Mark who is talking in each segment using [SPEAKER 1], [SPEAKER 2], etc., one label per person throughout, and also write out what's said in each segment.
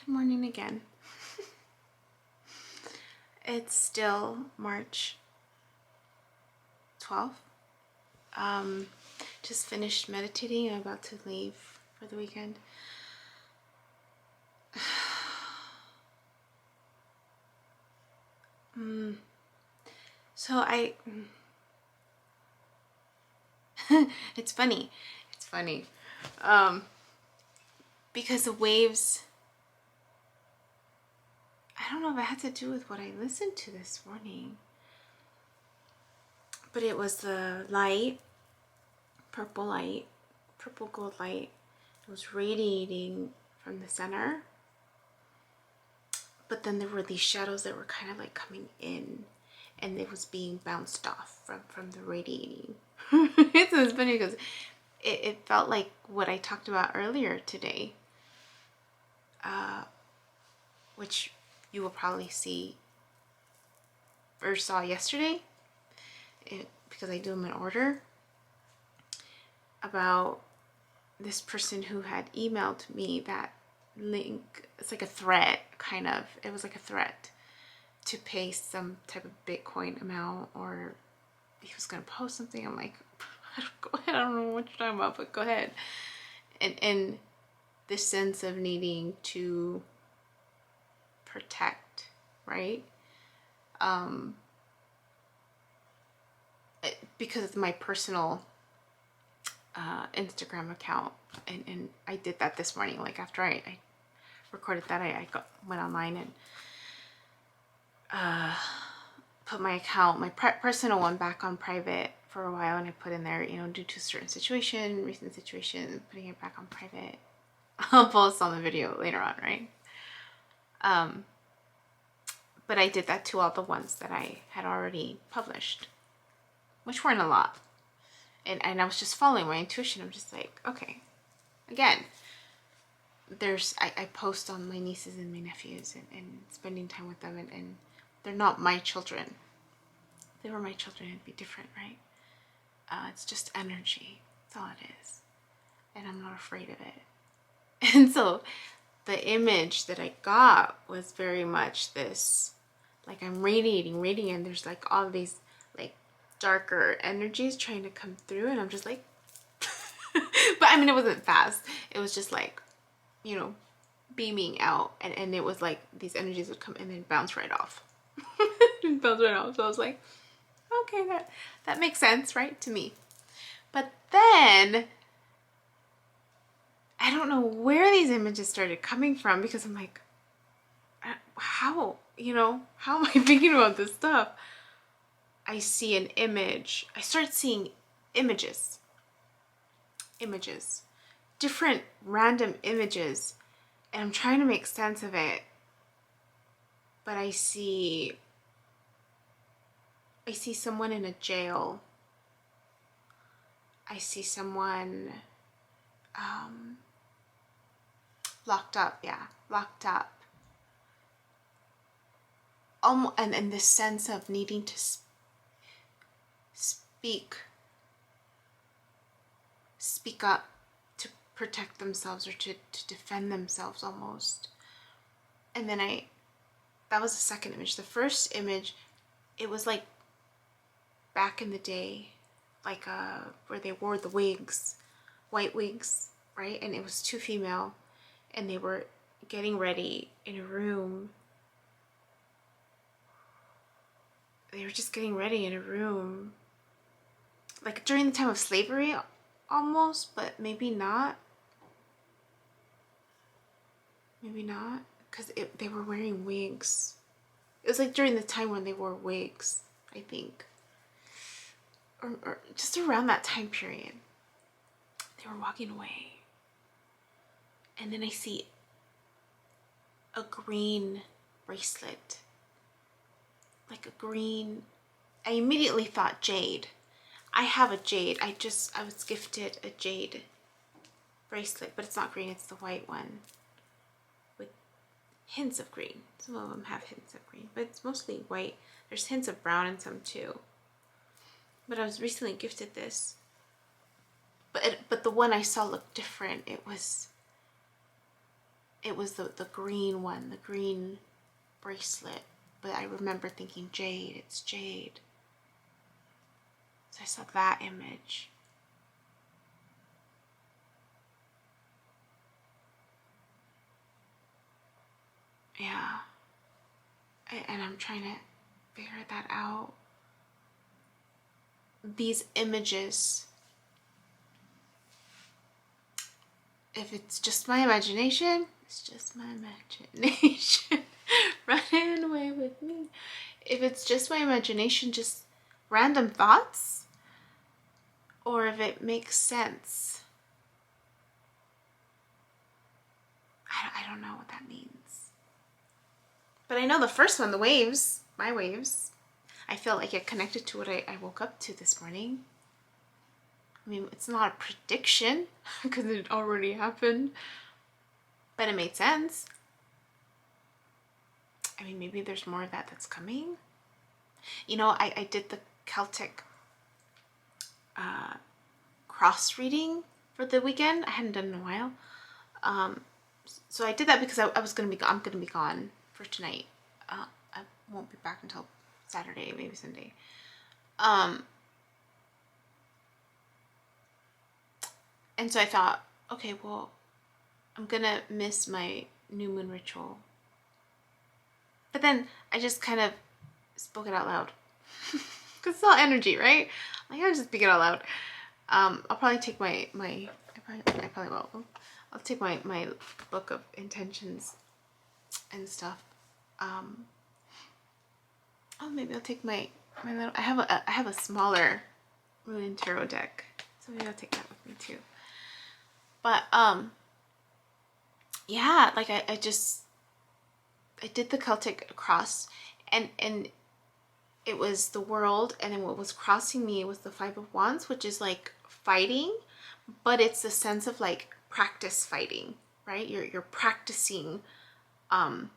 [SPEAKER 1] morning again. It's still March 12th. Just finished meditating. I'm about to leave for the weekend. So it's funny. Because the waves, I don't know if it had to do with what I listened to this morning, but it was the light, purple gold light. It was radiating from the center, but then there were these shadows that were kind of like coming in, and it was being bounced off from the radiating. It was funny because it felt like what I talked about earlier today, which you will probably see or saw yesterday, because I do them in order, about this person who had emailed me that link. It's like a threat, kind of. It was like a threat to pay some type of Bitcoin amount, or he was going to post something. I'm like, go ahead, I don't know what you're talking about, but go ahead. And this sense of needing to protect, right? Because it's my personal Instagram account, and I did that this morning. Like after I recorded that, I went online and put my account, my personal one, back on private for a while, and I put in there, due to a certain situation, recent situation, putting it back on private. I'll post on the video later on, right? But I did that to all the ones that I had already published, which weren't a lot. And I was just following my intuition. I'm just like, okay, again, I post on my nieces and my nephews and spending time with them, and they're not my children. If they were my children, it'd be different, right? It's just energy. That's all it is. And I'm not afraid of it. And so the image that I got was very much this, like I'm radiating, and there's like all these like darker energies trying to come through, and I'm just like, but I mean, it wasn't fast. It was just like, beaming out, and it was like these energies would come in and bounce right off. Bounce right off. So I was like, okay, that makes sense, right, to me. But then I don't know where these images started coming from, because I'm like, how am I thinking about this stuff? I see an image. I start seeing images, different random images, and I'm trying to make sense of it. But I see someone in a jail. I see someone locked up. And this sense of needing to speak up to protect themselves, or to defend themselves almost. And then that was the second image. The first image, it was like back in the day, like where they wore the wigs, white wigs, right? And it was two female, and they were getting ready in a room. They were just getting ready in a room, like during the time of slavery almost, but maybe not, because they were wearing wigs. It was like during the time when they wore wigs, I think, or just around that time period. They were walking away, and then I see a green bracelet, like a green, I immediately thought jade. I have a jade. I was gifted a jade bracelet, but it's not green, it's the white one with hints of green. Some of them have hints of green, but it's mostly white. There's hints of brown in some too. But I was recently gifted this. But the one I saw looked different. It was it was the green one, the green bracelet. But I remember thinking jade, it's jade. So I saw that image. Yeah. And I'm trying to figure that out. These images, if it's just my imagination, it's just my imagination. Running away with me. If it's just my imagination, just random thoughts, or if it makes sense. I don't know what that means. But I know the first one, the waves, my waves, I feel like it connected to what I woke up to this morning. I mean, it's not a prediction because it already happened, but it made sense. I mean, maybe there's more of that that's coming. You know, I did the Celtic cross reading for the weekend. I hadn't done it in a while. So I did that because I'm gonna be gone for tonight. I won't be back until Saturday, maybe Sunday. And so I thought, okay, well, I'm gonna miss my new moon ritual. But then I just kind of spoke it out loud. Because it's all energy, right? Like, I just speak it out loud. I'll probably take I probably will. I'll take my book of intentions and stuff. Oh, maybe I'll take my little, I have a smaller Moon and Tarot deck. So maybe I'll take that with me too. But, yeah, like I did the Celtic cross, and it was the world, and then what was crossing me was the Five of Wands, which is like fighting, but it's the sense of like practice fighting, right? You're practicing, you're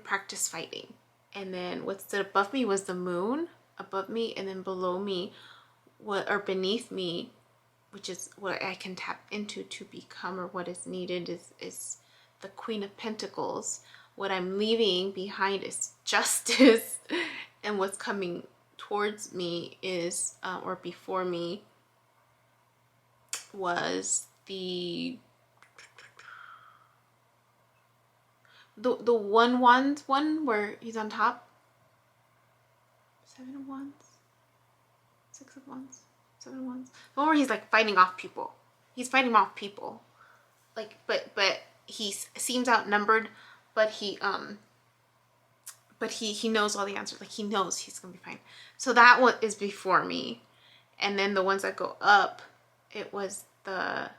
[SPEAKER 1] practice fighting. And then what stood above me was the moon above me, and then below me, or beneath me, which is what I can tap into to become, or what is needed, is the Queen of Pentacles. What I'm leaving behind is justice, and what's coming towards me is, or before me, was the one where he's on top. 7 of Wands, 6 of Wands, 7 of Wands. The one where he's like fighting off people. He's fighting off people. Like, but he seems outnumbered, but he knows all the answers. Like, he knows he's gonna be fine. So that one is before me, and then the ones that go up, it was the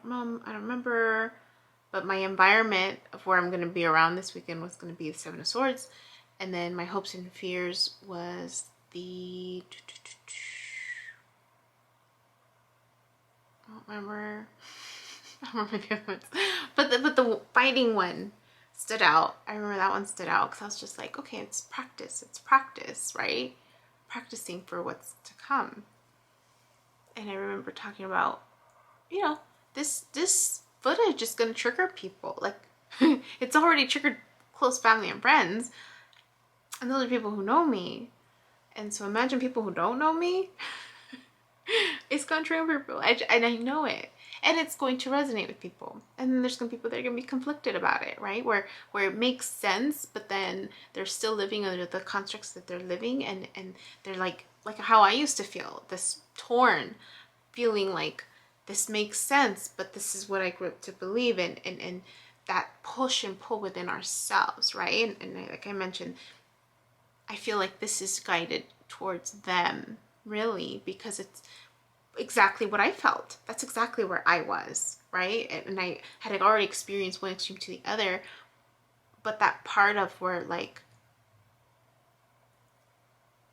[SPEAKER 1] I don't remember, but my environment of where I'm gonna be around this weekend was gonna be the 7 of Swords, and then my hopes and fears was the I don't remember the other ones, but the fighting one stood out. I remember that one stood out because I was just like, okay, it's practice, right? Practicing for what's to come. And I remember talking about, you know, this footage is gonna trigger people. Like, it's already triggered close family and friends, and those are people who know me. And so imagine people who don't know me. It's going to trigger people, and I know it, and it's going to resonate with people. And then there's going to be people that are going to be conflicted about it, right? Where it makes sense, but then they're still living under the constructs that they're living, and they're like how I used to feel, this torn feeling, like this makes sense, but this is what I grew up to believe in, and that push and pull within ourselves, right? And like I mentioned, I feel like this is guided towards them, really, because it's exactly what I felt. That's exactly where I was, right? And I had already experienced one extreme to the other, but that part of where, like,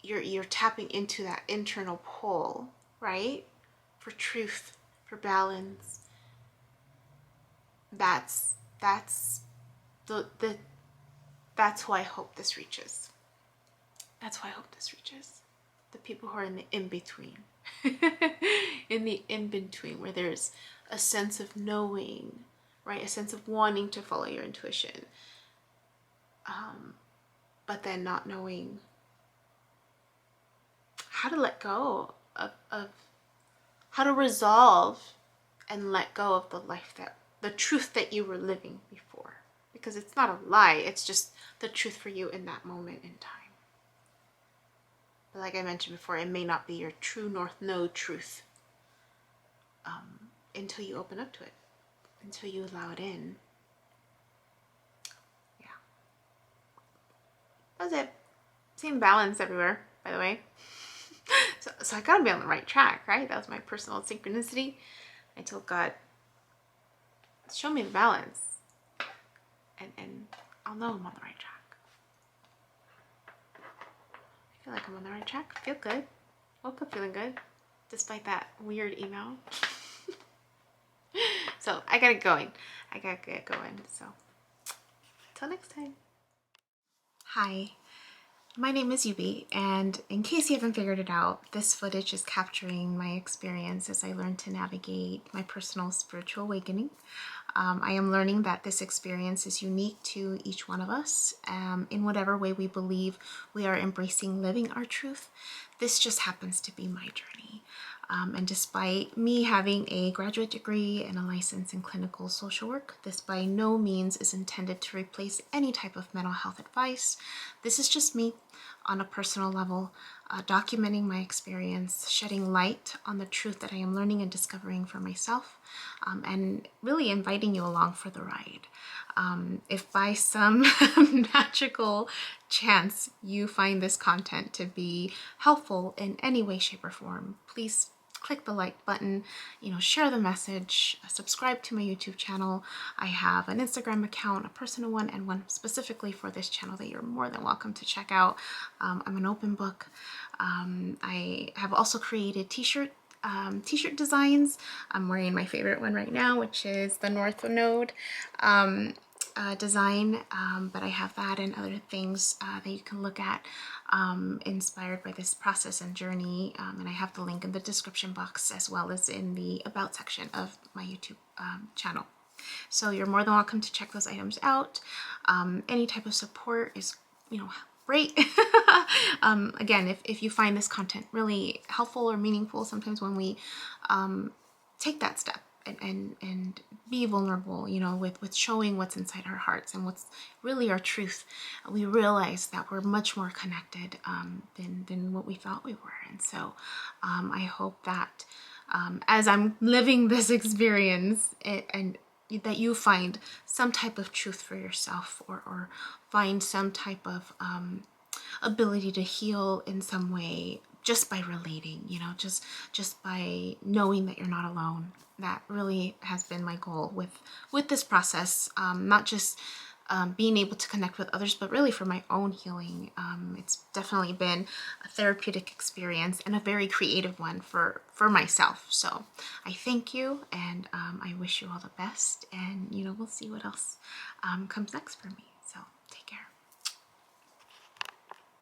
[SPEAKER 1] you're tapping into that internal pull, right? For truth, for balance. That's who I hope this reaches. That's who I hope this reaches. The people who are in the in-between. In the in-between, where there's a sense of knowing, right? A sense of wanting to follow your intuition, but then not knowing how to let go of how to resolve and let go of the life that, the truth that you were living before. Because it's not a lie, it's just the truth for you in that moment in time. But like I mentioned before, it may not be your true north node truth until you open up to it, until you allow it in. Yeah. That's it. Same balance everywhere, by the way. So I gotta be on the right track, right? That was my personal synchronicity. I told God, show me the balance, and I'll know I'm on the right track. I feel like I'm on the right track. I feel good. Woke up feeling good, despite that weird email. So I gotta get going. So till next time. Hi. My name is Yubi, and in case you haven't figured it out, this footage is capturing my experience as I learn to navigate my personal spiritual awakening. I am learning that this experience is unique to each one of us. In whatever way we believe we are embracing living our truth, this just happens to be my journey. And despite me having a graduate degree and a license in clinical social work, this by no means is intended to replace any type of mental health advice. This is just me on a personal level, documenting my experience, shedding light on the truth that I am learning and discovering for myself, and really inviting you along for the ride. If by some magical chance you find this content to be helpful in any way, shape, or form, please click the like button, share the message, subscribe to my YouTube channel. I have an Instagram account, a personal one, and one specifically for this channel that you're more than welcome to check out. I'm an open book. I have also created t-shirt designs. I'm wearing my favorite one right now, which is the North Node design, but I have that and other things that you can look at inspired by this process and journey, and I have the link in the description box as well as in the about section of my YouTube channel. So you're more than welcome to check those items out. Any type of support is great. Again, if you find this content really helpful or meaningful, sometimes when we take that step and be vulnerable, with showing what's inside our hearts and what's really our truth, we realize that we're much more connected than what we thought we were. And so I hope that as I'm living this experience, that you find some type of truth for yourself, or find some type of ability to heal in some way just by relating, just by knowing that you're not alone. That really has been my goal with this process, not just being able to connect with others, but really for my own healing. It's definitely been a therapeutic experience and a very creative one for myself. So I thank you, and I wish you all the best, and we'll see what else comes next for me.